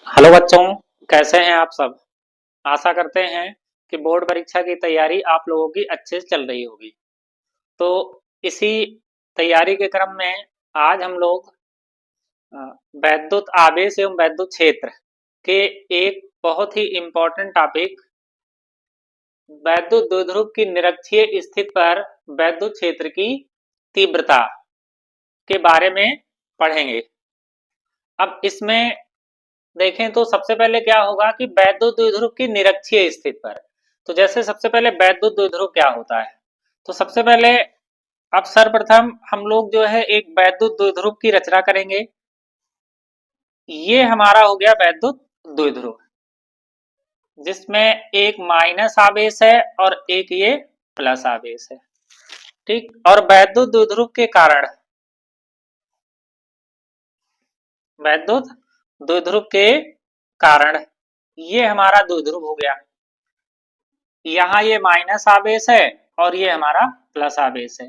Hello बच्चों, कैसे हैं आप सब। आशा करते हैं कि बोर्ड परीक्षा की तैयारी आप लोगों की अच्छे से चल रही होगी। तो इसी तैयारी के क्रम में आज हम लोग अ, वैद्युत आवेश एवं वैद्युत क्षेत्र के एक बहुत ही इम्पोर्टेंट टॉपिक वैद्युत द्विध्रुव की निरक्षीय स्थिति पर वैद्युत क्षेत्र की तीव्रता के बारे में पढ़ेंगे। अब इसमें देखें तो सबसे पहले क्या होगा कि वैद्युत द्विध्रुव की निरक्षीय स्थिति पर। तो जैसे सबसे पहले वैद्युत द्विध्रुव क्या होता है, तो सबसे पहले अब सर्वप्रथम हम लोग जो है एक वैद्युत द्विध्रुव की रचना करेंगे। ये हमारा हो गया वैद्युत द्विध्रुव, जिसमें एक माइनस आवेश है और एक ये प्लस आवेश है। ठीक, और वैद्युत द्विध्रुव के कारण वैद्युत द्विध्रुव के कारण ये हमारा द्विध्रुव हो गया। यहाँ ये माइनस आवेश है और ये हमारा प्लस आवेश है।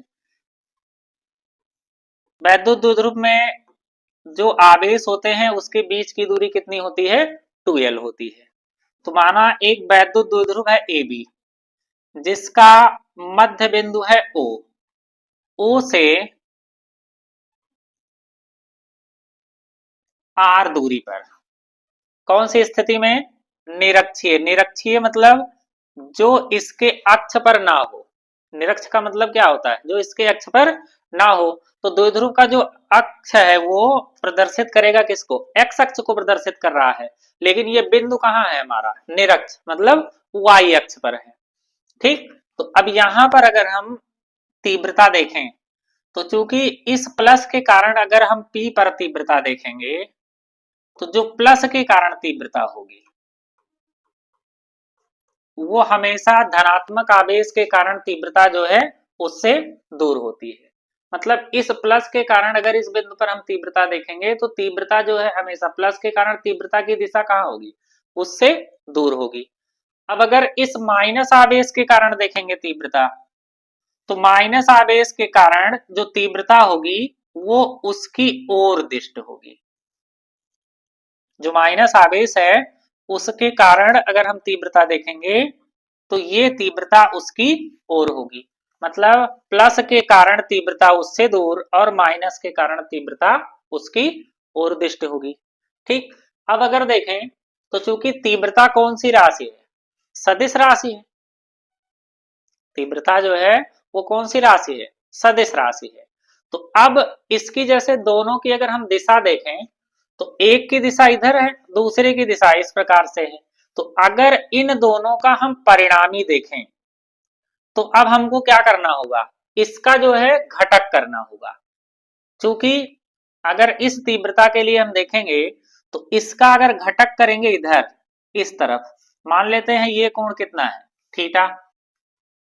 वैद्युत द्विध्रुव में जो आवेश होते हैं उसके बीच की दूरी कितनी होती है, 2l होती है। तो माना एक वैद्युत द्विध्रुव है ए बी, जिसका मध्य बिंदु है O। O से R दूरी पर कौन सी स्थिति में, निरक्षीय। निरक्षीय मतलब जो इसके अक्ष पर ना हो। निरक्ष का मतलब क्या होता है, जो इसके अक्ष पर ना हो। तो द्विध्रुव का जो अक्ष है वो प्रदर्शित करेगा किसको, एक्स अक्ष को प्रदर्शित कर रहा है। लेकिन ये बिंदु कहाँ है हमारा, निरक्ष मतलब वाई अक्ष पर है। ठीक, तो अब यहां पर अगर हम तीव्रता देखें तो चूंकि इस प्लस के कारण अगर हम P पर तीव्रता देखेंगे तो जो प्लस के कारण तीव्रता होगी वो हमेशा धनात्मक आवेश के कारण तीव्रता जो है उससे दूर होती है। मतलब इस प्लस के कारण अगर इस बिंदु पर हम तीव्रता देखेंगे तो तीव्रता जो है हमेशा प्लस के कारण तीव्रता की दिशा कहाँ होगी, उससे दूर होगी। अब अगर इस माइनस आवेश के कारण देखेंगे तीव्रता, तो माइनस आवेश के कारण जो तीव्रता होगी वो उसकी ओर दिष्ट होगी। जो माइनस आवेश है उसके कारण अगर हम तीव्रता देखेंगे तो ये तीव्रता उसकी ओर होगी। मतलब प्लस के कारण तीव्रता उससे दूर और माइनस के कारण तीव्रता उसकी ओर दिष्ट होगी। ठीक, अब अगर देखें तो चूंकि तीव्रता कौन सी राशि है, सदिश राशि है। तीव्रता जो है वो कौन सी राशि है, सदिश राशि है। तो अब इसकी जैसे दोनों की अगर हम दिशा देखें तो एक की दिशा इधर है, दूसरे की दिशा इस प्रकार से है। तो अगर इन दोनों का हम परिणामी देखें तो अब हमको क्या करना होगा, इसका जो है घटक करना होगा। क्योंकि अगर इस तीव्रता के लिए हम देखेंगे तो इसका अगर घटक करेंगे इधर इस तरफ, मान लेते हैं ये कोण कितना है, थीटा,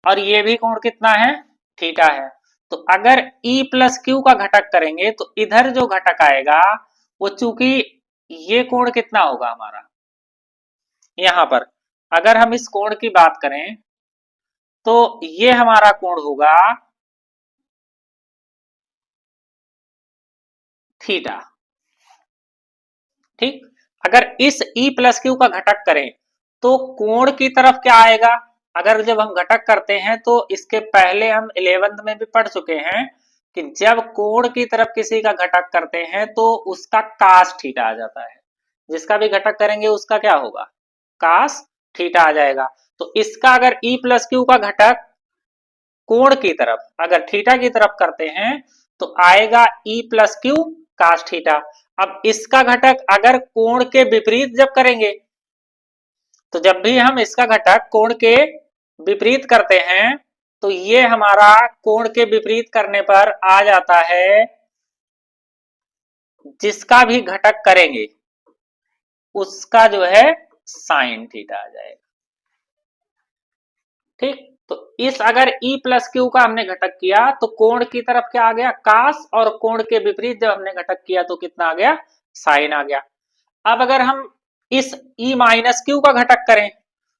और ये भी कोण कितना है, थीटा है। तो अगर E प्लस क्यू का घटक करेंगे तो इधर जो घटक आएगा वो चूंकि ये कोण कितना होगा हमारा, यहां पर अगर हम इस कोण की बात करें तो ये हमारा कोण होगा थीटा। ठीक, अगर इस E प्लस क्यू का घटक करें तो कोण की तरफ क्या आएगा, अगर जब हम घटक करते हैं तो इसके पहले हम 11th में भी पढ़ चुके हैं कि जब कोण की तरफ किसी का घटक करते हैं तो उसका कास थीटा आ जाता है। जिसका भी घटक करेंगे उसका क्या होगा, कास थीटा आ जाएगा। तो इसका अगर E प्लस क्यू का घटक कोण की तरफ अगर थीटा की तरफ करते हैं तो आएगा E plus Q cos theta. अब इसका घटक अगर कोण के विपरीत जब करेंगे तो जब भी हम इसका घटक कोण के विपरीत करते हैं तो ये हमारा कोण के विपरीत करने पर आ जाता है, जिसका भी घटक करेंगे उसका जो है साइन थीटा आ जाएगा। ठीक, तो इस अगर E प्लस क्यू का हमने घटक किया तो कोण की तरफ क्या आ गया, कास, और कोण के विपरीत जब हमने घटक किया तो कितना आ गया, साइन आ गया। अब अगर हम इस E माइनस क्यू का घटक करें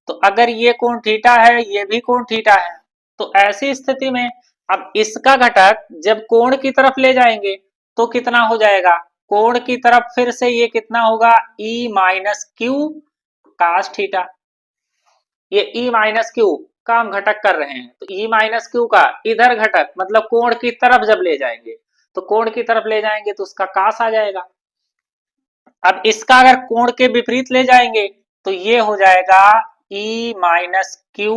तो अगर ये कोण थीटा है ये भी कोण थीटा है, तो ऐसी स्थिति में अब इसका घटक जब कोण की तरफ ले जाएंगे तो कितना हो जाएगा, कोण की तरफ फिर से ये कितना होगा, E minus Q cos theta. ये ई माइनस क्यू का हम घटक कर रहे हैं, तो ई माइनस क्यू का इधर घटक मतलब कोण की तरफ जब ले जाएंगे, तो कोण की तरफ ले जाएंगे तो उसका कास आ जाएगा। अब इसका अगर कोण के विपरीत ले जाएंगे तो ये हो जाएगा ई माइनस क्यू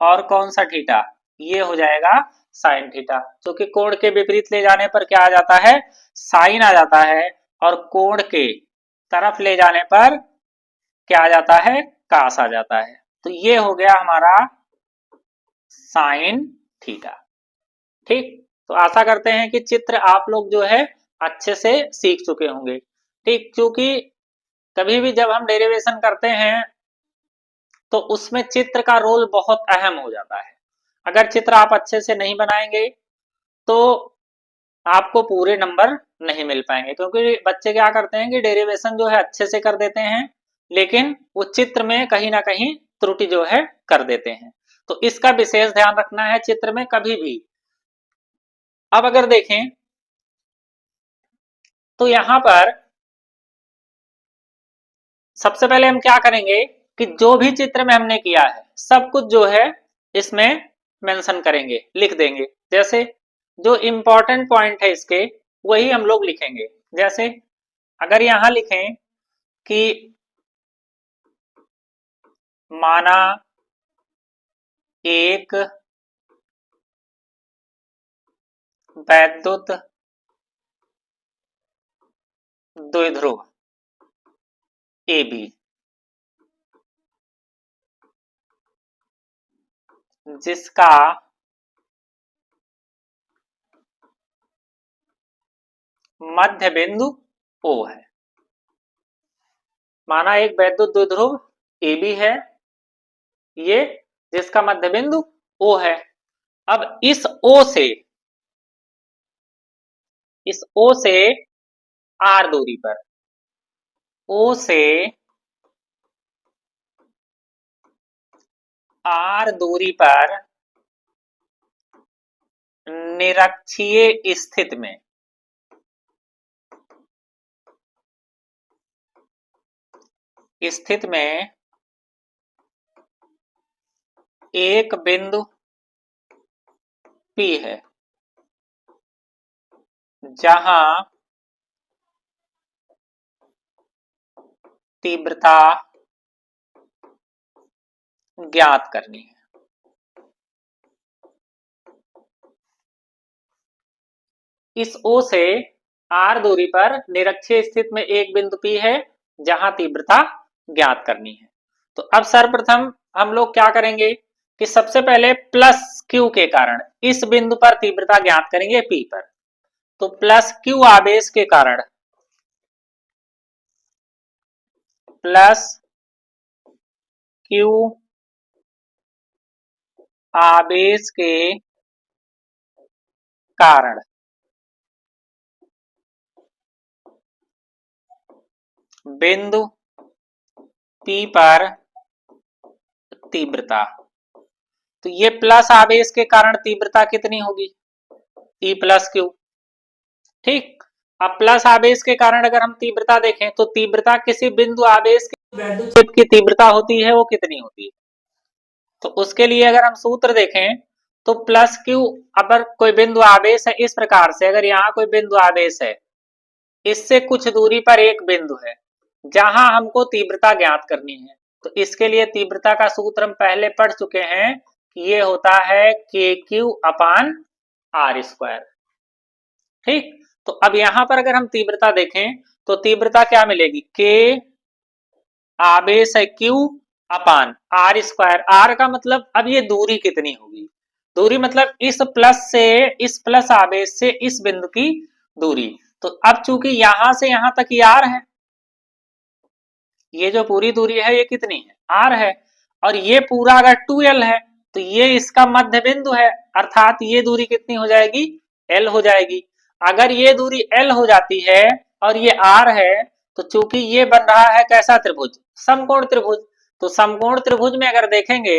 और कौन सा थीटा, ये हो जाएगा साइन थीटा। क्योंकि कोण के विपरीत ले जाने पर क्या आ जाता है, साइन आ जाता है, और कोण के तरफ ले जाने पर क्या आ जाता है, कास आ जाता है। तो ये हो गया हमारा साइन थीटा। ठीक, तो आशा करते हैं कि चित्र आप लोग जो है अच्छे से सीख चुके होंगे। ठीक, क्योंकि कभी भी जब हम डेरिवेशन करते हैं तो उसमें चित्र का रोल बहुत अहम हो जाता है। अगर चित्र आप अच्छे से नहीं बनाएंगे तो आपको पूरे नंबर नहीं मिल पाएंगे, क्योंकि बच्चे क्या करते हैं कि डेरिवेशन जो है अच्छे से कर देते हैं, लेकिन वो चित्र में कहीं ना कहीं त्रुटि जो है कर देते हैं। तो इसका विशेष ध्यान रखना है चित्र में कभी भी। अब अगर देखें तो यहां पर सबसे पहले हम क्या करेंगे कि जो भी चित्र में हमने किया है सब कुछ जो है इसमें मेंशन करेंगे, लिख देंगे। जैसे जो इंपॉर्टेंट पॉइंट है इसके वही हम लोग लिखेंगे। जैसे अगर यहां लिखें कि माना एक वैद्युत द्विध्रुव ए बी जिसका मध्य बिंदु O है। माना एक वैद्युत द्विध्रुव ए बी है, ये जिसका मध्य बिंदु O है। अब इस O से R दूरी पर, O से R दूरी पर निरक्षीय स्थिति में एक बिंदु P है जहां तीव्रता ज्ञात करनी है। इस O से R दूरी पर निरक्षीय स्थिति में एक बिंदु P है जहां तीव्रता ज्ञात करनी है। तो अब सर्वप्रथम हम लोग क्या करेंगे कि सबसे पहले प्लस Q के कारण इस बिंदु पर तीव्रता ज्ञात करेंगे P पर। तो प्लस Q आवेश के कारण, प्लस Q आवेश के कारण बिंदु P पर तीव्रता, तो ये प्लस आवेश के कारण तीव्रता कितनी होगी, E प्लस क्यू। ठीक, अब प्लस आवेश के कारण अगर हम तीव्रता देखें तो तीव्रता किसी बिंदु आवेश के वैद्युत क्षेत्र की तीव्रता होती है वो कितनी होती है। तो उसके लिए अगर हम सूत्र देखें तो प्लस क्यू, अगर कोई बिंदु आवेश है इस प्रकार से, अगर यहाँ कोई बिंदु आवेश है, इससे कुछ दूरी पर एक बिंदु है जहां हमको तीव्रता ज्ञात करनी है, तो इसके लिए तीव्रता का सूत्र हम पहले पढ़ चुके हैं, ये होता है के क्यू अपान आर स्क्वायर। ठीक, तो अब यहां पर अगर हम तीव्रता देखें तो तीव्रता क्या मिलेगी, के आवेश है Q upon R square. R का मतलब अब ये दूरी कितनी होगी, दूरी मतलब इस प्लस से, इस प्लस आवेश से इस बिंदु की दूरी। तो अब चूंकि यहां से यहां तक ये आर है, ये जो पूरी दूरी है ये कितनी है, आर है, और ये पूरा अगर 2l है तो ये इसका मध्य बिंदु है, अर्थात ये दूरी कितनी हो जाएगी, l हो जाएगी। अगर ये दूरी l हो जाती है और ये r है तो चूंकि ये बन रहा है कैसा त्रिभुज, समकोण त्रिभुज। तो समकोण त्रिभुज में अगर देखेंगे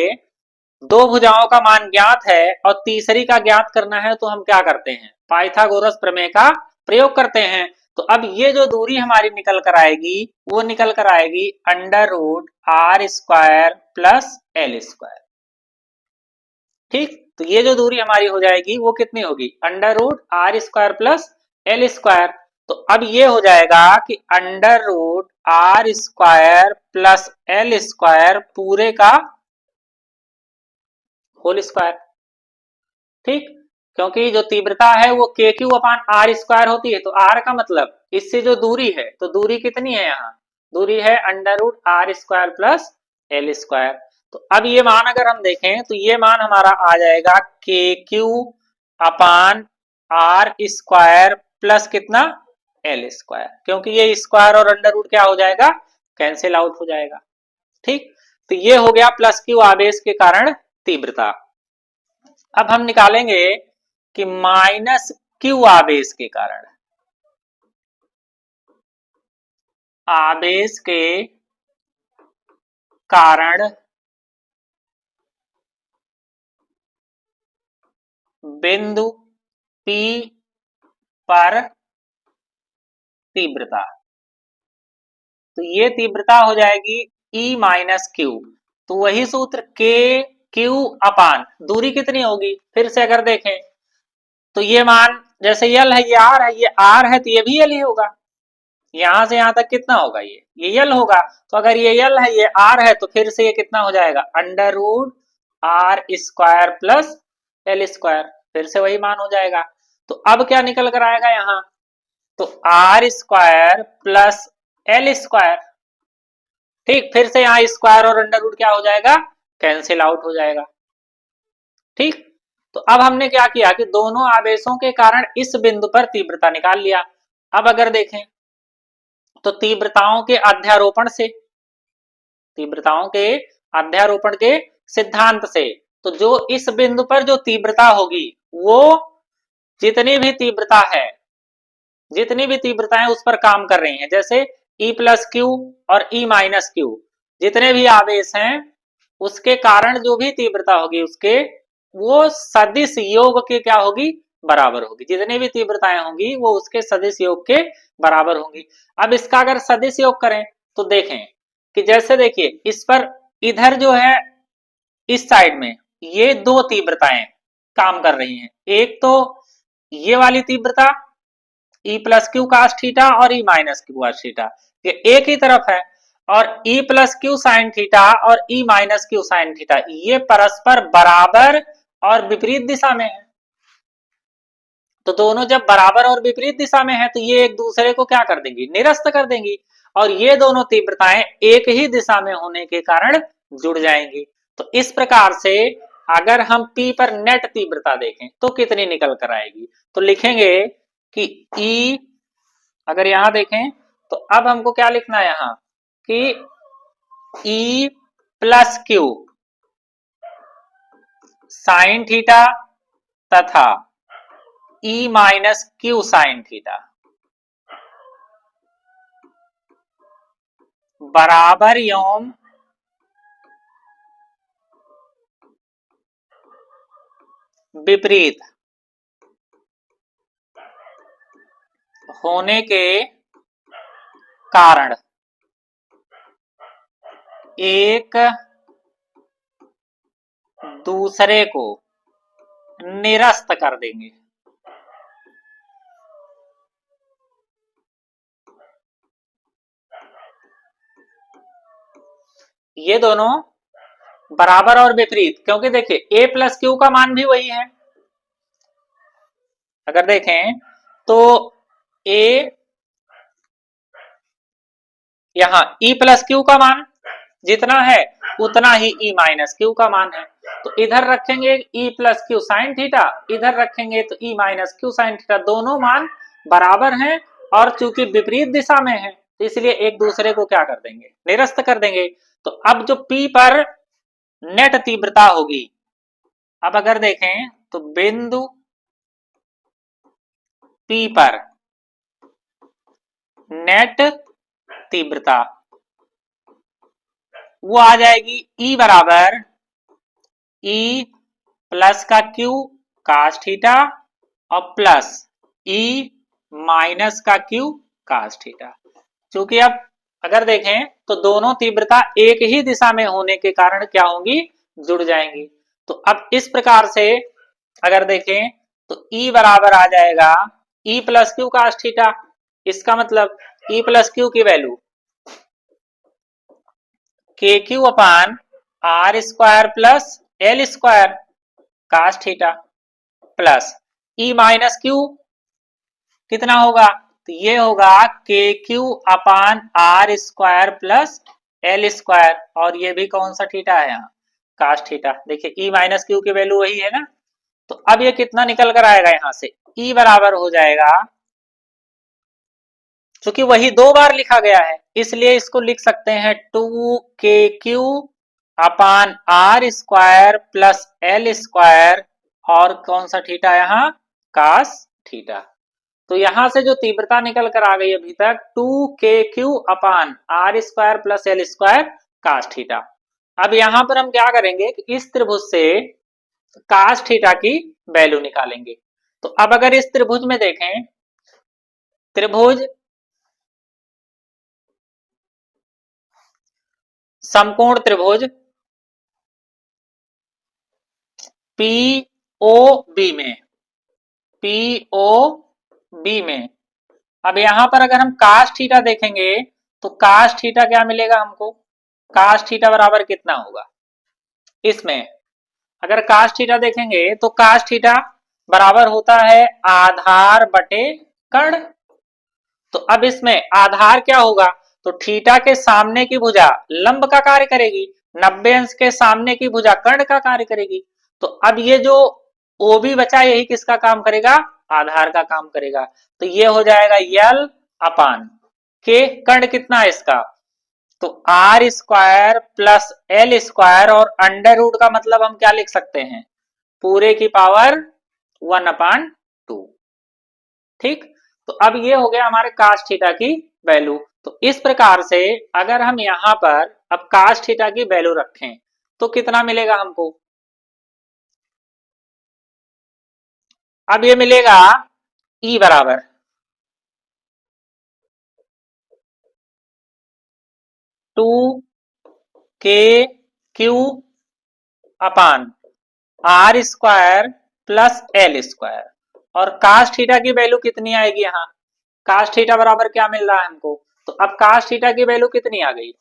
दो भुजाओं का मान ज्ञात है और तीसरी का ज्ञात करना है तो हम क्या करते हैं, पाइथागोरस प्रमेय का प्रयोग करते हैं। तो अब ये जो दूरी हमारी निकल कर आएगी वो निकल कर आएगी under root R square plus L square. ठीक, तो ये जो दूरी हमारी हो जाएगी वो कितनी होगी, under root R square plus L square. तो अब ये हो जाएगा कि under root R square plus L square पूरे का होल स्क्वायर। ठीक, क्योंकि जो तीव्रता है वो के क्यू अपान आर स्क्वायर होती है, तो आर का मतलब इससे जो दूरी है, तो दूरी कितनी है, यहाँ दूरी है under root R square plus L square. तो अब ये मान अगर हम देखें तो ये मान हमारा आ जाएगा K Q upon R square plus कितना एल स्क्वायर, क्योंकि ये स्क्वायर और अंडर रूट क्या हो जाएगा, कैंसिल आउट हो जाएगा। ठीक, तो ये हो गया प्लस क्यू आवेश के कारण तीव्रता। अब हम निकालेंगे कि माइनस क्यू आवेश के कारण, आवेश के कारण बिंदु P पर तीव्रता। तो ये तीव्रता हो जाएगी E माइनस क्यू। तो वही सूत्र के क्यू अपान दूरी कितनी होगी, फिर से अगर देखें तो ये मान जैसे यल है, ये आर है, ये आर है तो ये भी यल ही होगा। यहां से यहां तक कितना होगा, ये यल होगा। तो अगर ये यल है, ये आर है, तो फिर से ये कितना हो जाएगा, under root R square plus L square, फिर से वही मान हो जाएगा। तो अब क्या निकल कर आएगा यहाँ, तो R square plus L square. ठीक, फिर से यहाँ स्क्वायर और अंडर रूट क्या हो जाएगा, कैंसिल आउट हो जाएगा। ठीक, तो अब हमने क्या किया कि दोनों आवेशों के कारण इस बिंदु पर तीव्रता निकाल लिया। अब अगर देखें तो तीव्रताओं के अध्यारोपण से, तीव्रताओं के अध्यारोपण के सिद्धांत से, तो जो इस बिंदु पर जो तीव्रता होगी वो जितनी भी तीव्रता है, जितनी भी तीव्रताएं उस पर काम कर रही हैं, जैसे E प्लस क्यू और E माइनस क्यू, जितने भी आवेश हैं उसके कारण जो भी तीव्रता होगी उसके वो सदिश योग के क्या होगी, बराबर होगी। जितनी भी तीव्रताएं होंगी वो उसके सदिश योग के बराबर होंगी। अब इसका अगर सदिश योग करें तो देखें कि जैसे देखिए इस पर इधर जो है इस साइड में ये दो तीव्रताएं काम कर रही हैं, एक तो ये वाली तीव्रता E plus Q cos theta और E minus Q cos theta, ये एक ही तरफ है, और E plus Q sine theta और E minus Q sine theta ये परस्पर बराबर और विपरीत दिशा में है। तो दोनों जब बराबर और विपरीत दिशा में है तो ये एक दूसरे को क्या कर देंगी, निरस्त कर देंगी, और ये दोनों तीव्रताएं एक ही दिशा में होने के कारण जुड़ जाएंगी। तो इस प्रकार से अगर हम P पर नेट तीव्रता देखें तो कितनी निकल कर आएगी, तो लिखेंगे कि E, अगर यहां देखें तो अब हमको क्या लिखना है यहां कि E plus Q sine theta तथा E minus Q sine theta बराबर एवं विपरीत होने के कारण एक दूसरे को निरस्त कर देंगे। ये दोनों बराबर और विपरीत, क्योंकि देखिए ए प्लस क्यू का मान भी वही है। अगर देखें तो ए यहां E प्लस क्यू का मान जितना है उतना ही E माइनस क्यू का मान है। तो इधर रखेंगे E plus Q sine theta, इधर रखेंगे तो E minus Q sine theta, दोनों मान बराबर हैं और चूंकि विपरीत दिशा में है तो इसलिए एक दूसरे को क्या कर देंगे, निरस्त कर देंगे। तो अब जो P पर नेट तीव्रता होगी, अब अगर देखें तो बिंदु P पर नेट तीव्रता वो आ जाएगी E बराबर E प्लस का Q कास थीटा और प्लस E माइनस का Q कास थीटा। क्योंकि अब अगर देखें तो दोनों तीव्रता एक ही दिशा में होने के कारण क्या होंगी, जुड़ जाएंगी। तो अब इस प्रकार से अगर देखें तो E बराबर आ जाएगा E plus Q cos theta. इसका मतलब E प्लस क्यू की value K Q upon R square plus L square cos theta plus E minus Q कितना होगा, तो ये होगा K Q upon R square plus L square, और ये भी कौन सा थीटा है यहाँ, कास थीटा। देखिए ई माइनस क्यू की वैल्यू वही है ना, तो अब ये कितना निकल कर आएगा यहाँ से, ई बराबर हो जाएगा, क्योंकि वही दो बार लिखा गया है इसलिए इसको लिख सकते हैं two K Q upon R square plus L square, और कौन सा थीटा यहाँ, कास थीटा। तो यहां से जो तीव्रता निकल कर आ गई अभी तक two K Q upon R square plus L square cos theta. अब यहां पर हम क्या करेंगे कि इस त्रिभुज से कास थीटा की वैल्यू निकालेंगे। तो अब अगर इस त्रिभुज में देखें, त्रिभुज समकोण त्रिभुज पी ओ बी में, पी ओ बी में, अब यहां पर अगर हम कास थीटा देखेंगे तो कास थीटा क्या मिलेगा हमको, कास थीटा बराबर कितना होगा, इसमें अगर कास थीटा देखेंगे तो कास थीटा बराबर होता है आधार बटे कर्ण। तो अब इसमें आधार क्या होगा, तो थीटा के सामने की भुजा लंब का कार्य करेगी, 90 अंश के सामने की भुजा कर्ण का कार्य करेगी। तो अब ये जो ओबी बचा यही किसका काम करेगा, आधार का काम करेगा। तो ये हो जाएगा यल अपान के, कर्ण कितना है इसका, तो R square plus L square, और अंडर रूट का मतलब हम क्या लिख सकते हैं, पूरे की पावर 1/2। ठीक, तो अब ये हो गया हमारे कास थीटा की वैल्यू। तो इस प्रकार से अगर हम यहां पर अब कास थीटा की वैल्यू रखें तो कितना मिलेगा हमको, अब ये मिलेगा ई बराबर two K Q upon R square plus L square, और कास थीटा की वैल्यू कितनी आएगी यहाँ, कास थीटा बराबर क्या मिल रहा है हमको, तो अब कास थीटा की वैल्यू कितनी आ गई,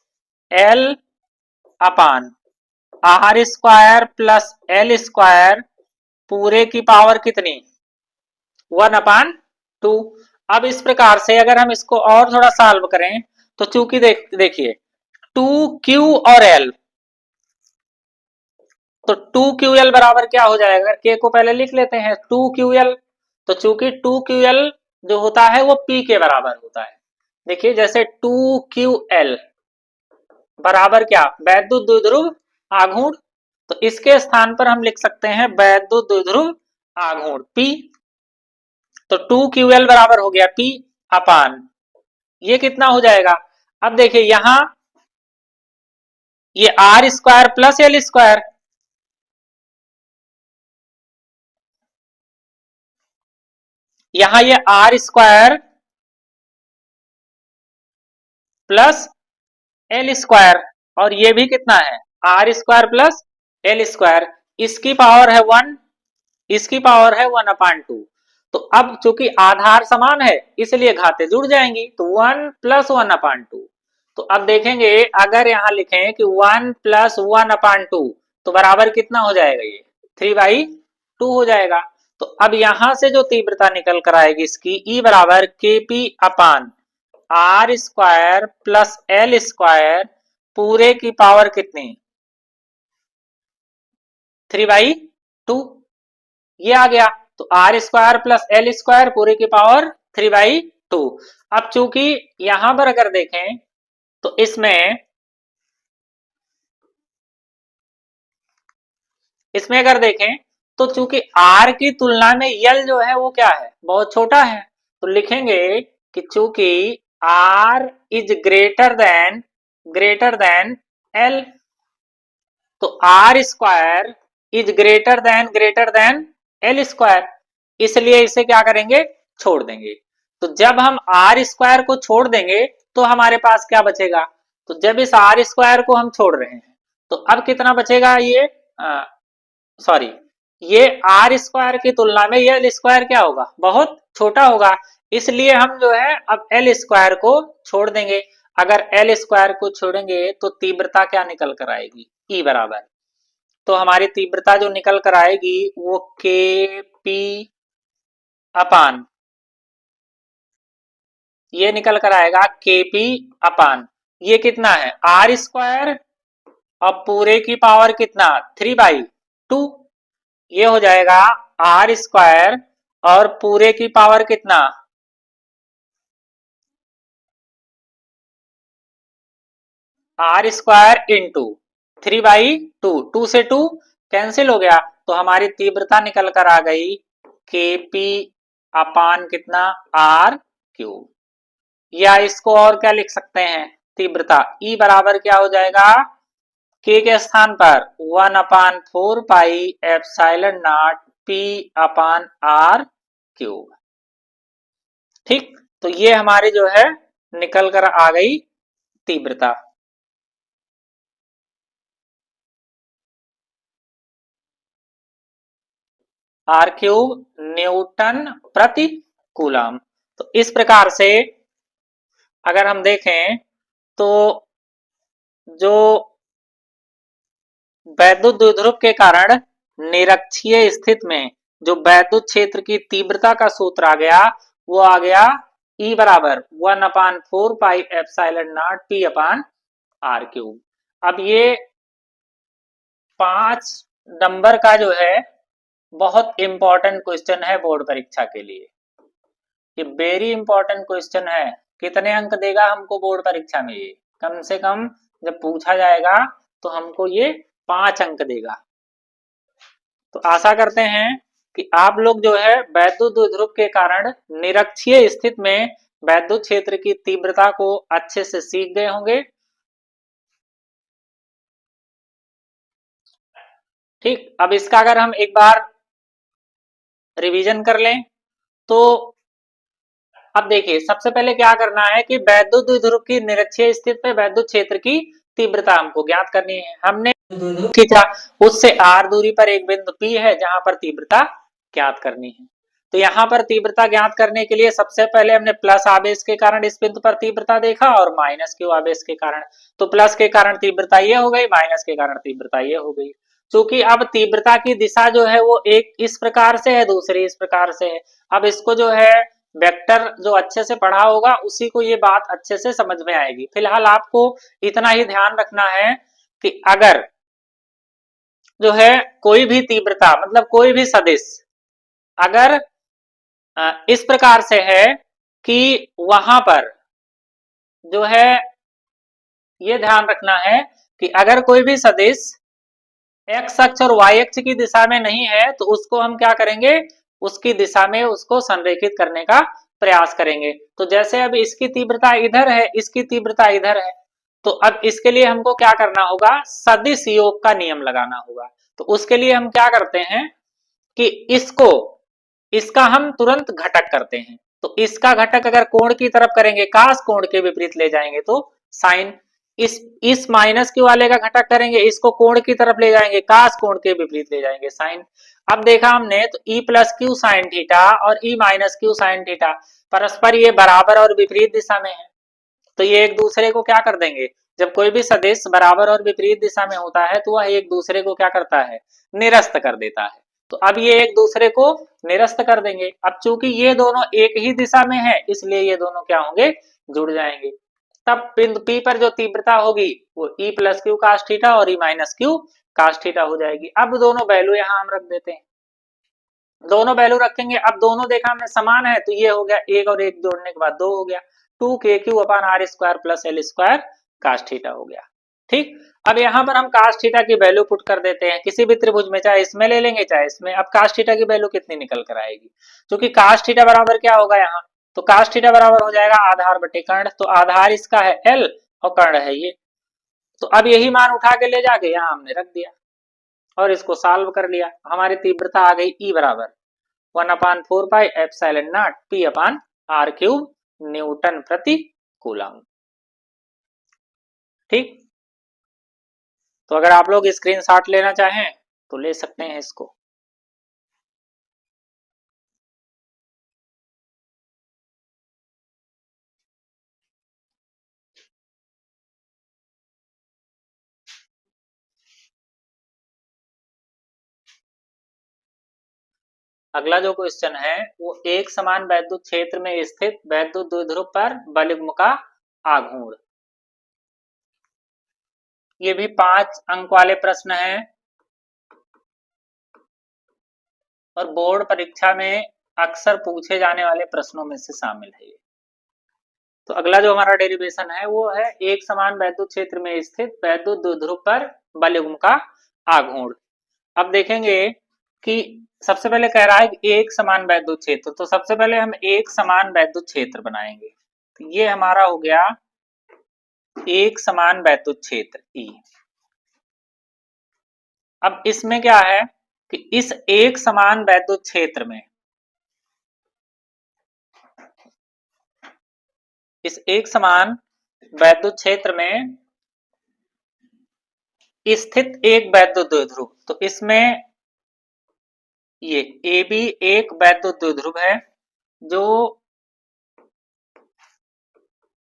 L upon R square plus L square पूरे की पावर कितनी, 1/2। अब इस प्रकार से अगर हम इसको और थोड़ा सॉल्व करें तो चूंकि देखिए टू क्यू और एल, तो टू क्यू एल बराबर क्या हो जाएगा, के को पहले लिख लेते हैं टू क्यू एल, तो चूंकि टू क्यू एल जो होता है वो पी के बराबर होता है। देखिए जैसे टू क्यू एल बराबर क्या, वैद्युत द्विध्रुव आघूर्ण, तो इसके स्थान पर हम लिख सकते हैं वैद्युत द्विध्रुव आघूर्ण पी। तो टू क्यू एल बराबर हो गया पी अपान, ये कितना हो जाएगा, अब देखिए यहां ये R square plus L square, यहां ये R square plus L square, और ये भी कितना है R square plus L square, इसकी पावर है 1, इसकी पावर है 1/2। तो अब चूंकि आधार समान है इसलिए घातें जुड़ जाएंगी, तो 1 प्लस 1/2। तो अब देखेंगे अगर यहां लिखें कि 1 प्लस 1/2 तो बराबर कितना हो जाएगा, ये 3/2 हो जाएगा। तो अब यहां से जो तीव्रता निकल कर आएगी इसकी ई बराबर K P upon R square plus L square पूरे की पावर कितनी, 3/2, ये आ गया। तो R square plus L square पूरे की पावर 3/2। अब चूंकि यहां पर अगर देखें तो इसमें अगर देखें तो चूंकि आर की तुलना में यल जो है वो क्या है, बहुत छोटा है, तो लिखेंगे कि चूंकि R is greater than L, तो R square is greater than L square, इसलिए इसे क्या करेंगे, छोड़ देंगे। तो जब हम आर स्क्वायर को छोड़ देंगे तो हमारे पास क्या बचेगा, तो जब इस आर स्क्वायर को हम छोड़ रहे हैं तो अब कितना बचेगा, ये सॉरी, ये आर स्क्वायर की तुलना में ये एल स्क्वायर क्या होगा, बहुत छोटा होगा, इसलिए हम जो है अब एल स्क्वायर को छोड़ देंगे। अगर एल स्क्वायर को छोड़ेंगे तो तीव्रता क्या निकल कर आएगी, ई बराबर, तो हमारी तीव्रता जो निकल कर आएगी वो के पी अपान, ये निकल कर आएगा के पी अपान, ये कितना है आर स्क्वायर, अब पूरे की पावर कितना 3/2, ये हो जाएगा आर स्क्वायर और पूरे की पावर कितना आर स्क्वायर इंटू 3/2, 2 से 2 कैंसिल हो गया, तो हमारी तीव्रता निकल कर आ गई के पी अपान कितना आर क्यूब, या इसको और क्या लिख सकते हैं तीव्रता, ई बराबर क्या हो जाएगा के स्थान पर 1/4 pi epsilon naught P upon R cube. ठीक, तो ये हमारी जो है निकल कर आ गई तीव्रता। आर क्यूब न्यूटन प्रति कूलम। तो इस प्रकार से अगर हम देखें तो जो वैद्युत द्विध्रुव के कारण निरक्षीय स्थिति में जो वैद्युत क्षेत्र की तीव्रता का सूत्र आ गया वो आ गया ई बराबर 1/4 pi epsilon naught P upon R cube. अब ये 5 नंबर का जो है बहुत इंपॉर्टेंट क्वेश्चन है बोर्ड परीक्षा के लिए, ये वेरी इंपॉर्टेंट क्वेश्चन है। कितने अंक देगा हमको बोर्ड परीक्षा में, ये कम से कम जब पूछा जाएगा तो हमको ये 5 अंक देगा। तो आशा करते हैं कि आप लोग जो है वैद्युत द्विध्रुव के कारण निरक्षीय स्थिति में वैद्युत क्षेत्र की तीव्रता को अच्छे से सीख गए होंगे। ठीक, अब इसका अगर हम एक बार रिवीजन कर लें तो अब देखिए सबसे पहले क्या करना है कि वैद्युत द्विध्रुव की निरक्षीय स्थिति में वैद्युत क्षेत्र की तीव्रता हमको ज्ञात करनी है। हमने खींचा, उससे आर दूरी पर एक बिंदु पी है जहां पर तीव्रता ज्ञात करनी है। तो यहाँ पर तीव्रता ज्ञात करने के लिए सबसे पहले हमने प्लस आवेश के कारण इस बिंदु पर तीव्रता देखा और माइनस क्यू आवेश के कारण, तो प्लस के कारण तीव्रता ये हो गई, माइनस के कारण तीव्रता ये हो गई। क्योंकि अब तीव्रता की दिशा जो है वो एक इस प्रकार से है, दूसरी इस प्रकार से है। अब इसको जो है वेक्टर जो अच्छे से पढ़ा होगा उसी को ये बात अच्छे से समझ में आएगी। फिलहाल आपको इतना ही ध्यान रखना है कि अगर जो है कोई भी तीव्रता मतलब कोई भी सदिश अगर इस प्रकार से है कि वहां पर जो है ये ध्यान रखना है कि अगर कोई भी सदिश एक्स अक्ष और वाई अक्ष की दिशा में नहीं है तो उसको हम क्या करेंगे, उसकी दिशा में उसको संरेखित करने का प्रयास करेंगे। तो जैसे अब इसकी तीव्रता इधर है, इसकी तीव्रता इधर है, तो अब इसके लिए हमको क्या करना होगा, सदिश योग का नियम लगाना होगा। तो उसके लिए हम क्या करते हैं कि इसको इसका हम तुरंत घटक करते हैं। तो इसका घटक अगर कोण की तरफ करेंगे, काश कोण के विपरीत ले जाएंगे तो साइन, इस माइनस क्यू वाले का घटक करेंगे, इसको कोण की तरफ ले जाएंगे, काश कोण के विपरीत ले जाएंगे साइन। अब देखा हमने तो E plus Q sine theta और E minus Q sine theta परस्पर ये बराबर और विपरीत दिशा में है, तो ये एक दूसरे को क्या कर देंगे, जब कोई भी सदिश बराबर और विपरीत दिशा में होता है तो वह एक दूसरे को क्या करता है, निरस्त कर देता है। तो अब ये एक दूसरे को निरस्त कर देंगे। अब चूंकि ये दोनों एक ही दिशा में है इसलिए ये दोनों क्या होंगे, जुड़ जाएंगे। तब बिंदु P पर जो तीव्रता होगी वो E plus Q cos theta और E minus Q cos theta हो जाएगी। अब दोनों वैल्यू यहाँ हम रख देते हैं, दोनों वैल्यू रखेंगे। अब दोनों देखा हमने समान है तो ये हो गया एक और एक जोड़ने के बाद 2 हो गया, 2k³ upon R square plus L square cos theta हो गया। ठीक, अब यहाँ पर हम कास थीटा की वैल्यू पुट कर देते हैं किसी भी त्रिभुज में, चाहे इसमें ले लेंगे चाहे इसमें। अब कास थीटा की वैल्यू कितनी निकल कर आएगी, क्योंकि कास थीटा बराबर क्या होगा यहाँ, तो कास थीटा बराबर हो जाएगा आधार बटे कर्ण, तो आधार इसका है एल और कर्ण है ये। तो अब यही मान उठा के ले जाके यहाँ हमने रख दिया और इसको सॉल्व कर लिया, हमारी तीव्रता आ गई ई बराबर 1/4 पाई एप्सिलॉन नॉट पी अपान r³ न्यूटन प्रति कूलम। ठीक, तो अगर आप लोग स्क्रीनशॉट लेना चाहें तो ले सकते हैं इसको। अगला जो क्वेश्चन है वो एक समान वैद्युत क्षेत्र में स्थित वैद्युत द्विध्रुव पर बलयुग्म का आघूर्ण। ये भी 5 अंक वाले प्रश्न हैं और बोर्ड परीक्षा में अक्सर पूछे जाने वाले प्रश्नों में से शामिल है ये। तो अगला जो हमारा डेरिवेशन है वो है एक समान वैद्युत क्षेत्र में स्थित वैद्युत द्विध्रुव पर बलयुग्म का आघूर्ण। अब देखेंगे कि सबसे पहले कह रहा है कि एक समान वैद्युत क्षेत्र, तो सबसे पहले हम एक समान वैद्युत क्षेत्र बनाएंगे। तो ये हमारा हो गया एक समान वैद्युत क्षेत्र E। अब इसमें क्या है कि इस एक समान वैद्युत क्षेत्र में, इस एक समान वैद्युत क्षेत्र में स्थित एक वैद्युत द्विध्रुव, तो इसमें ये AB एक वैद्युत द्विध्रुव है जो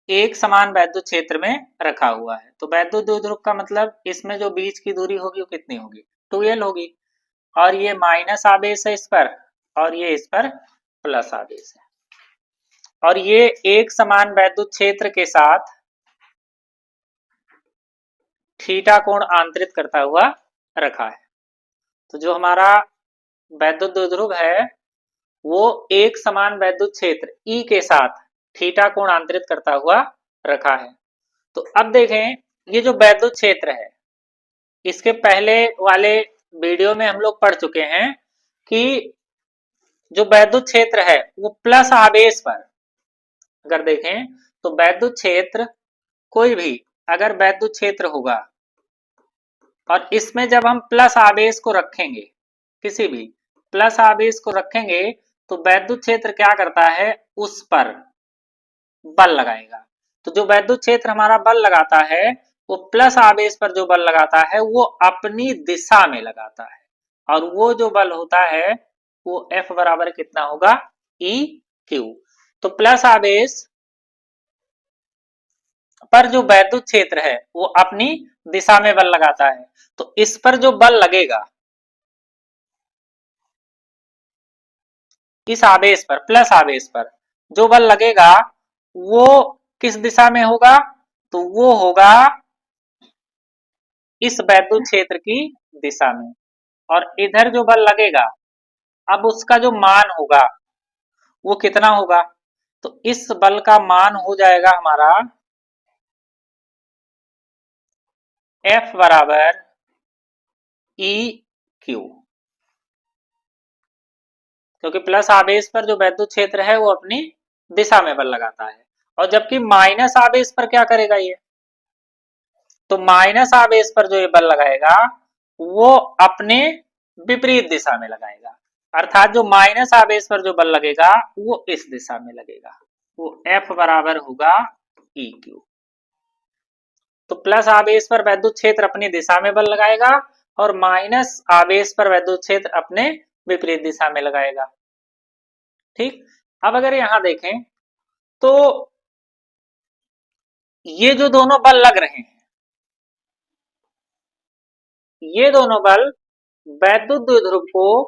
एक समान वैद्युत क्षेत्र में रखा हुआ है। तो वैद्युत द्विध्रुव का मतलब इसमें जो बीच की दूरी होगी वो कितनी होगी, 2L होगी, और ये माइनस आवेश है इस पर और ये इस पर प्लस आवेश है, और ये एक समान वैद्युत क्षेत्र के साथ थीटा कोण आंतरित करता हुआ रखा है। तो जो हमारा वैद्युत द्विध्रुव है वो एक समान वैद्युत क्षेत्र E के साथ थीटा कोण आंतरित करता हुआ रखा है। तो अब देखें ये जो वैद्युत क्षेत्र है, इसके पहले वाले वीडियो में हम लोग पढ़ चुके हैं कि जो वैद्युत क्षेत्र है वो प्लस आवेश पर, अगर देखें तो वैद्युत क्षेत्र कोई भी अगर वैद्युत क्षेत्र होगा और इसमें जब हम प्लस आवेश को रखेंगे, किसी भी प्लस आवेश को रखेंगे, तो वैद्युत क्षेत्र क्या करता है उस पर बल लगाएगा। तो जो वैद्युत क्षेत्र हमारा बल लगाता है वो प्लस आवेश पर जो बल लगाता है वो अपनी दिशा में लगाता है, और वो जो बल होता है वो F बराबर कितना होगा EQ। तो प्लस आवेश पर जो वैद्युत क्षेत्र है वो अपनी दिशा में बल लगाता है, तो इस पर जो बल लगेगा, इस आवेश पर प्लस आवेश पर जो बल लगेगा वो किस दिशा में होगा, तो वो होगा इस वैद्युत क्षेत्र की दिशा में, और इधर जो बल लगेगा अब उसका जो मान होगा वो कितना होगा, तो इस बल का मान हो जाएगा हमारा F बराबर EQ, क्योंकि प्लस आवेश पर जो वैद्युत क्षेत्र है वो अपनी दिशा में बल लगाता है, और जबकि माइनस आवेश पर क्या करेगा ये, तो माइनस आवेश पर जो ये बल लगाएगा वो अपने विपरीत दिशा में लगाएगा, अर्थात जो माइनस आवेश पर जो बल लगेगा वो इस दिशा में लगेगा, वो F बराबर होगा EQ। तो प्लस आवेश पर वैद्युत क्षेत्र अपनी दिशा में बल लगाएगा और माइनस आवेश पर वैद्युत क्षेत्र अपने विपरीत दिशा में लगाएगा। ठीक, अब अगर यहां देखें तो ये जो दोनों बल लग रहे हैं, ये दोनों बल वैद्युत द्विध्रुव को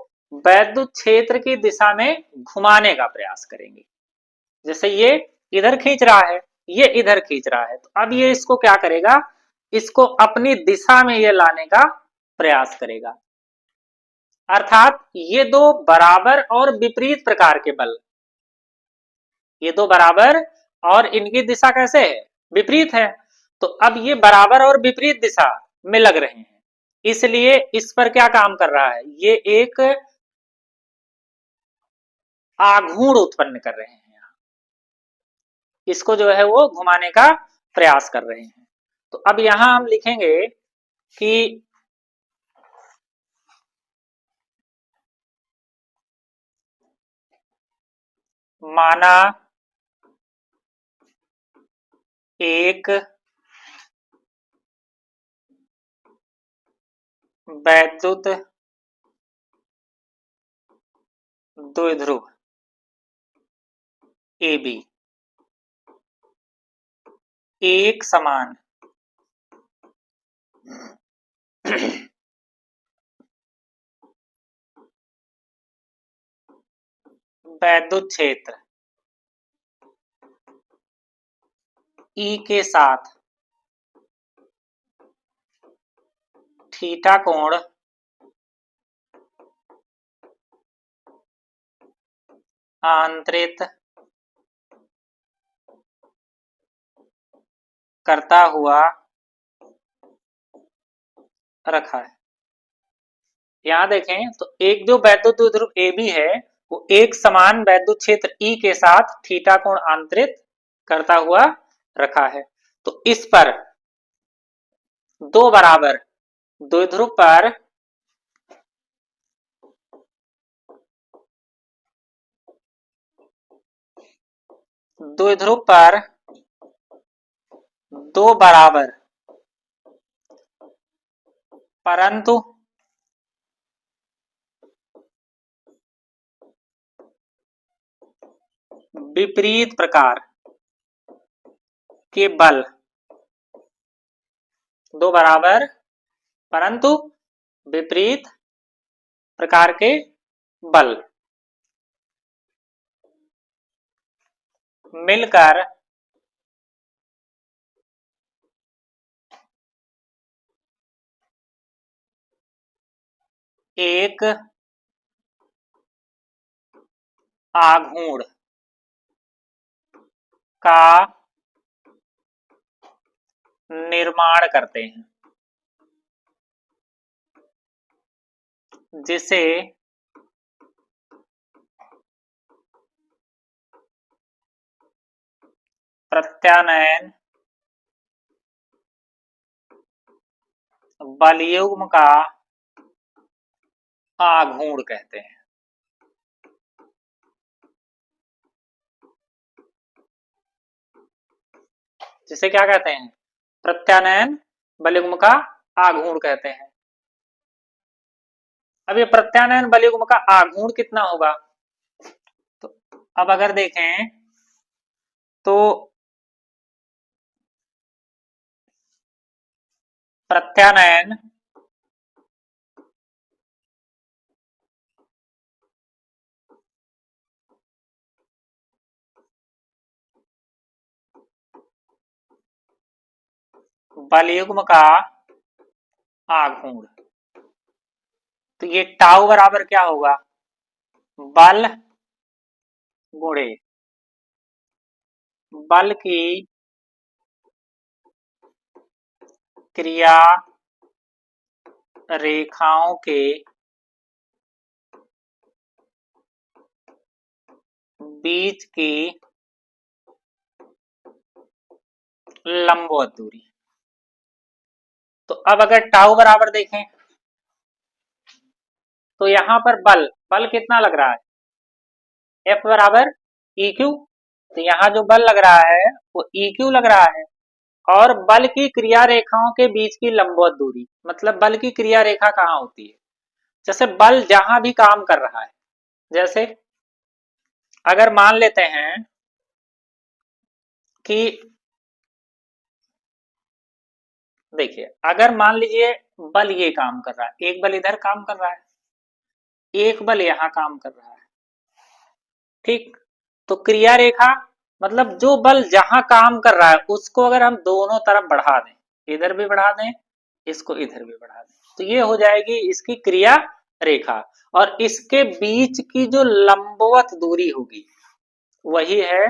वैद्युत क्षेत्र की दिशा में घुमाने का प्रयास करेंगे। जैसे ये इधर खींच रहा है, ये इधर खींच रहा है, तो अब ये इसको क्या करेगा, इसको अपनी दिशा में ये लाने का प्रयास करेगा। अर्थात ये दो बराबर और विपरीत प्रकार के बल, ये दो बराबर और इनकी दिशा कैसे है, विपरीत है। तो अब ये बराबर और विपरीत दिशा में लग रहे हैं, इसलिए इस पर क्या काम कर रहा है, ये एक आघूर्ण उत्पन्न कर रहे हैं, इसको जो है वो घुमाने का प्रयास कर रहे हैं। तो अब यहां हम लिखेंगे कि माना एक वैद्युत द्विध्रुव AB एक समान वैद्युत क्षेत्र E के साथ थीटा कोण आंतरित करता हुआ रखा है। यहां देखें तो एक जो वैद्युत द्विध्रुव AB है वो एक समान वैद्युत क्षेत्र E के साथ थीटा कोण आंतरित करता हुआ रखा है। तो इस पर दो बराबर द्विध्रुव पर दो बराबर परंतु विपरीत प्रकार के बल, दो बराबर परंतु विपरीत प्रकार के बल मिलकर एक आघूर्ण का निर्माण करते हैं, जिसे प्रत्यानयन बलयुग्म का आघूर्ण कहते हैं। जिसे क्या कहते हैं? प्रत्यानयन बलयुग्म का आघूर्ण कहते हैं। अब ये प्रत्यानयन बलयुग्म का आघूर्ण कितना होगा? तो अब अगर देखें तो प्रत्यानयन बलयुग्म का आघूर्ण, तो ये टाउ बराबर क्या होगा? बल गुणे बल की क्रिया रेखाओं के बीच की लंबवत दूरी। तो अब अगर टाउ बराबर देखें तो यहां पर बल कितना लग रहा है? F बराबर EQ। तो यहाँ जो बल लग रहा है वो EQ लग रहा है। और बल की क्रिया रेखाओं के बीच की लंबवत दूरी, मतलब बल की क्रिया रेखा कहाँ होती है? जैसे बल जहां भी काम कर रहा है, जैसे अगर मान लेते हैं कि देखिए, अगर मान लीजिए बल ये काम कर रहा है, एक बल इधर काम कर रहा है, एक बल यहां काम कर रहा है, ठीक। तो क्रिया रेखा मतलब जो बल जहां काम कर रहा है उसको अगर हम दोनों तरफ बढ़ा दें, इधर भी बढ़ा दें, इसको इधर भी बढ़ा दें, तो ये हो जाएगी इसकी क्रिया रेखा। और इसके बीच की जो लंबवत दूरी होगी वही है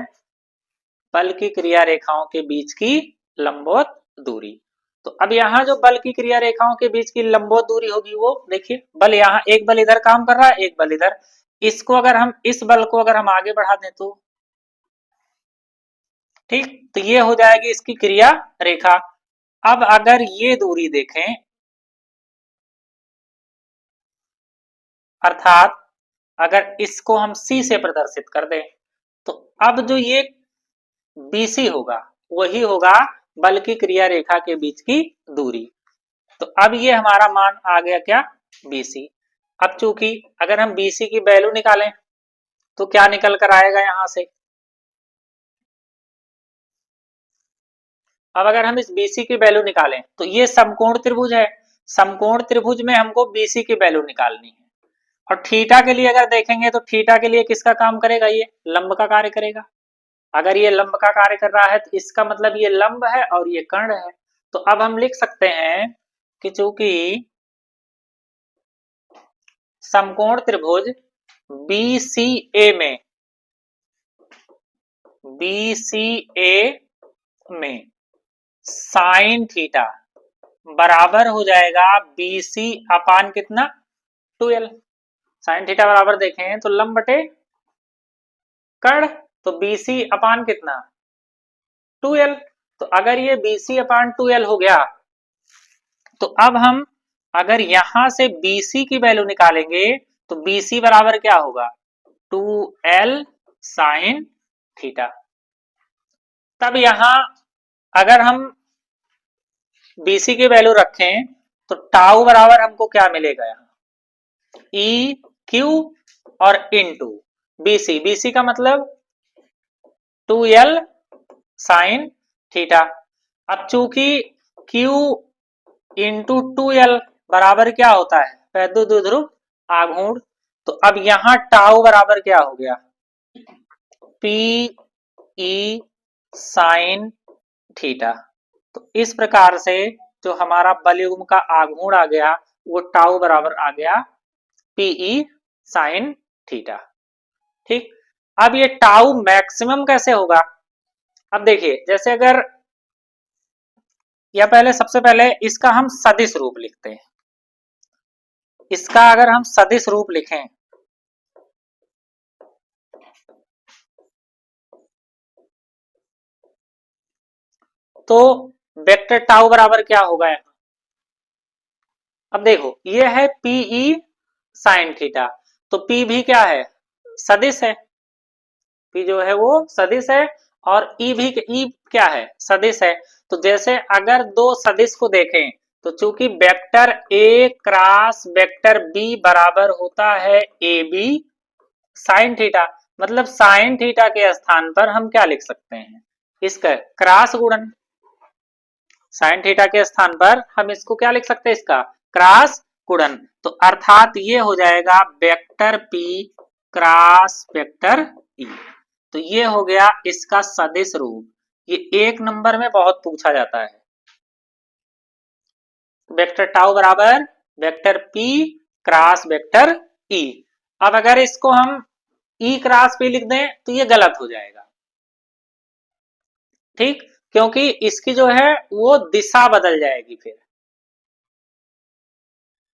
बल की क्रिया रेखाओं के बीच की लंबवत दूरी। तो अब यहाँ जो बल की क्रिया रेखाओं के बीच की लंबवत दूरी होगी वो देखिए, बल यहाँ एक बल इधर काम कर रहा है, एक बल इधर, इसको अगर हम इस बल को अगर हम आगे बढ़ा दें तो ठीक, तो ये हो जाएगी इसकी क्रिया रेखा। अब अगर ये दूरी देखें, अर्थात अगर इसको हम C से प्रदर्शित कर दें, तो अब जो ये BC होगा वही होगा बल की क्रिया रेखा के बीच की दूरी। तो अब ये हमारा मान आ गया क्या, BC। अब चूंकि अगर हम BC की वैल्यू निकालें तो क्या निकल कर आएगा यहां से, अब अगर हम इस BC की वैल्यू निकालें तो ये समकोण त्रिभुज है, समकोण त्रिभुज में हमको BC की वैल्यू निकालनी है। और थीटा के लिए अगर देखेंगे तो थीटा के लिए किसका काम करेगा, ये लंब का कार्य करेगा। अगर ये लंब का कार्य कर रहा है तो इसका मतलब ये लंब है और ये कर्ण है। तो अब हम लिख सकते हैं कि चूंकि समकोण त्रिभुज BCA में साइन थीटा बराबर हो जाएगा BC अपान कितना, 2L। साइन थीटा बराबर देखें तो लंब बटे कर्ण, तो BC अपान कितना, 2L। तो अगर ये BC अपान 2L हो गया तो अब हम अगर यहां से BC की वैल्यू निकालेंगे तो BC बराबर क्या होगा, 2L साइन थीटा। तब यहां अगर हम BC की वैल्यू रखें तो टाउ बराबर हमको क्या मिलेगा, यहाँ EQ और इनटू BC का मतलब 2L साइन थीटा। अब चूंकि Q इंटू 2L बराबर क्या होता है, वैद्युत द्विध्रुव आघूर्ण। तो अब यहां टाउ बराबर क्या हो गया, PE साइन थीटा। तो इस प्रकार से जो हमारा बलयुग्म का आघूर्ण आ गया वो टाउ बराबर आ गया PE साइन थीटा। ठीक, अब ये टाउ मैक्सिमम कैसे होगा, अब देखिए जैसे अगर या पहले सबसे पहले इसका हम सदिश रूप लिखते हैं। इसका अगर हम सदिश रूप लिखें तो वेक्टर टाउ बराबर क्या होगा यहाँ, अब देखो ये है PE साइन थीटा, तो P भी क्या है, सदिश है, P जो है वो सदिश है और E भी E क्या है, सदिश है। तो जैसे अगर दो सदिश को देखें तो चूंकि vector A cross vector B बराबर होता है AB साइन थीटा, मतलब साइन थीटा के स्थान पर हम क्या लिख सकते हैं, इसका क्रॉस गुणन। साइन थीटा के स्थान पर हम इसको क्या लिख सकते हैं, इसका क्रॉस गुणन। तो अर्थात ये हो जाएगा vector P cross vector E। तो ये हो गया इसका सदिश रूप, ये 1 नंबर में बहुत पूछा जाता है। वेक्टर टाउ बराबर vector P cross vector E। अब अगर इसको हम E क्रॉस P लिख दें तो ये गलत हो जाएगा, ठीक, क्योंकि इसकी जो है वो दिशा बदल जाएगी, फिर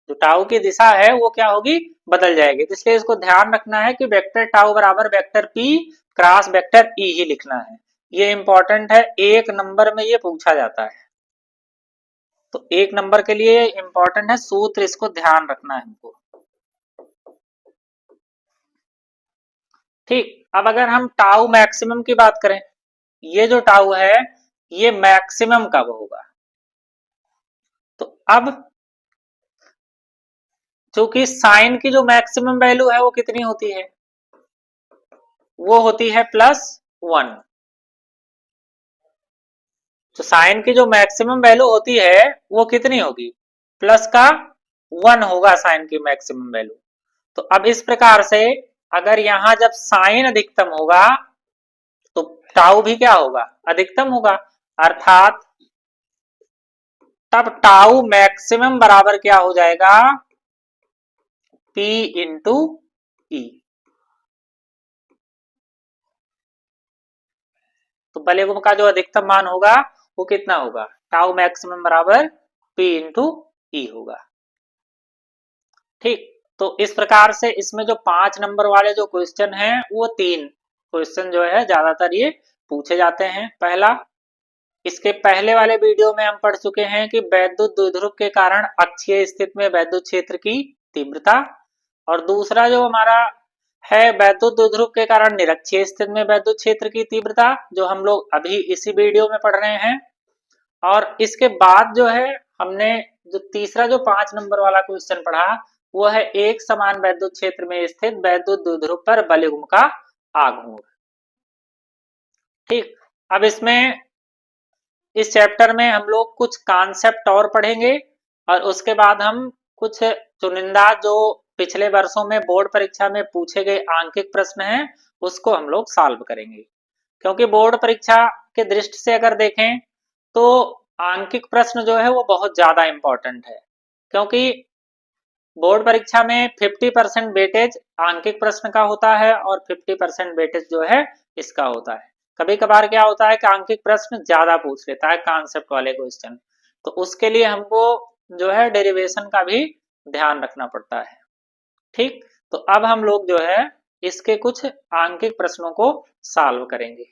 जो टाउ की दिशा है वो क्या होगी, बदल जाएगी। तो इसलिए इसको ध्यान रखना है कि वेक्टर टाउ बराबर vector P cross vector E ही लिखना है। ये इंपॉर्टेंट है, 1 नंबर में ये पूछा जाता है। तो 1 नंबर के लिए इंपॉर्टेंट है सूत्र, इसको ध्यान रखना है हमको। ठीक, अब अगर हम टाउ मैक्सिमम की बात करें, ये जो टाउ है ये मैक्सिमम कब होगा, तो अब चूंकि साइन की जो मैक्सिमम वैल्यू है वो कितनी होती है, वो होती है +1। तो साइन की जो मैक्सिमम वैल्यू होती है वो कितनी होगी, प्लस का 1 होगा साइन की मैक्सिमम वैल्यू। तो अब इस प्रकार से अगर यहां जब साइन अधिकतम होगा तो टाउ भी क्या होगा, अधिकतम होगा। अर्थात तब टाउ मैक्सिमम बराबर क्या हो जाएगा, P इंटू E। तो बलयुग्म का जो अधिकतम मान होगा वो कितना होगा, टाउ मैक्सिमम बराबर P इंटू E होगा। ठीक, तो इस प्रकार से इसमें जो 5 नंबर वाले जो क्वेश्चन हैं वो 3 क्वेश्चन जो है ज्यादातर ये पूछे जाते हैं। पहला, इसके पहले वाले वीडियो में हम पढ़ चुके हैं कि वैद्युत द्विध्रुव के कारण अक्षीय स्थिति में वैद्युत क्षेत्र की तीव्रता। और दूसरा जो हमारा है वैद्युत द्विध्रुव के कारण निरक्षीय स्थिति में वैद्युत क्षेत्र की तीव्रता, जो हम लोग अभी इसी वीडियो में पढ़ रहे हैं। और इसके बाद जो है हमने जो तीसरा जो 5 नंबर वाला क्वेश्चन पढ़ा वो है एक समान वैद्युत क्षेत्र में स्थित वैद्युत द्विध्रुव पर बलयुग्म का आघूर्ण। ठीक, अब इसमें इस चैप्टर में हम लोग कुछ कॉन्सेप्ट और पढ़ेंगे और उसके बाद हम कुछ चुनिंदा जो पिछले वर्षों में बोर्ड परीक्षा में पूछे गए आंकिक प्रश्न हैं उसको हम लोग सॉल्व करेंगे। क्योंकि बोर्ड परीक्षा के दृष्टि से अगर देखें तो आंकिक प्रश्न जो है वो बहुत ज्यादा इंपॉर्टेंट है, क्योंकि बोर्ड परीक्षा में 50% वेटेज आंकिक प्रश्न का होता है और 50% वेटेज जो है इसका होता है। कभी कभार क्या होता है कि आंकिक प्रश्न ज्यादा पूछ लेता है कॉन्सेप्ट वाले क्वेश्चन, तो उसके लिए हमको जो है डेरिवेशन का भी ध्यान रखना पड़ता है। ठीक, तो अब हम लोग जो है इसके कुछ आंकिक प्रश्नों को सॉल्व करेंगे।